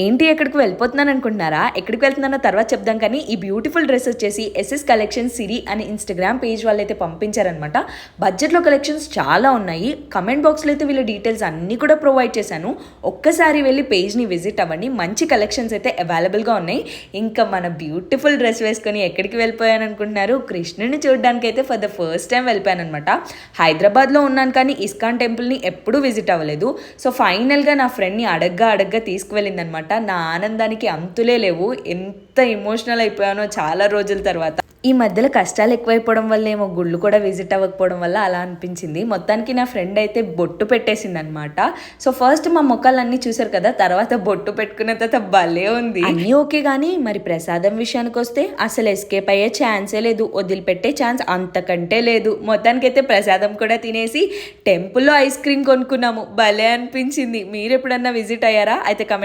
ఏంటి ఎక్కడికి వెళ్ళిపోతున్నాను అనుకుంటున్నారా? ఎక్కడికి వెళ్తున్నానో తర్వాత చెప్దాం కానీ ఈ బ్యూటిఫుల్ డ్రెస్ వచ్చేసి ఎస్ఎస్ కలెక్షన్స్ సిరి అని ఇన్స్టాగ్రామ్ పేజ్ వాళ్ళైతే పంపించారనమాట. బడ్జెట్లో కలెక్షన్స్ చాలా ఉన్నాయి. కమెంట్ బాక్స్లో అయితే వీళ్ళ డీటెయిల్స్ అన్నీ కూడా ప్రొవైడ్ చేశాను. ఒక్కసారి వెళ్ళి పేజ్ని విజిట్ అవ్వండి. మంచి కలెక్షన్స్ అయితే అవైలబుల్గా ఉన్నాయి. ఇంకా మన బ్యూటిఫుల్ డ్రెస్ వేసుకొని ఎక్కడికి వెళ్ళిపోయాను అనుకుంటున్నారు? కృష్ణుని చూడడానికి అయితే ఫర్ ద ఫస్ట్ టైం వెళ్ళిపోయాను అనమాట. హైదరాబాద్లో ఉన్నాను కానీ ఇస్కాన్ టెంపుల్ని ఎప్పుడూ విజిట్ అవ్వలేదు. సో ఫైనల్గా నా ఫ్రెండ్ని అడగ్గా తీసుకువెళ్ళింది అనమాట. నా ఆనందానికి అంతులే లేవు. ఎంత ఎమోషనల్ అయిపోయానో చాలా రోజుల తర్వాత. ఈ మధ్యలో కష్టాలు ఎక్కువైపోవడం వల్ల ఏమో గుళ్ళు కూడా విజిట్ అవ్వకపోవడం వల్ల అలా అనిపించింది. మొత్తానికి నా ఫ్రెండ్ అయితే బొట్టు పెట్టేసింది అనమాట. సో ఫస్ట్ మా మొక్కలన్నీ చూసారు కదా, తర్వాత బొట్టు పెట్టుకున్న తర్వాత భలే ఉంది. అన్నీ ఓకే కానీ మరి ప్రసాదం విషయానికి వస్తే అసలు ఎస్కేప్ అయ్యే ఛాన్సే లేదు. వదిలిపెట్టే ఛాన్స్ అంతకంటే లేదు. మొత్తానికి అయితే ప్రసాదం కూడా తినేసి టెంపుల్లో ఐస్ క్రీమ్ కొనుక్కున్నాము. భలే అనిపించింది. మీరు ఎప్పుడన్నా విజిట్ అయ్యారా? అయితే కమెంట్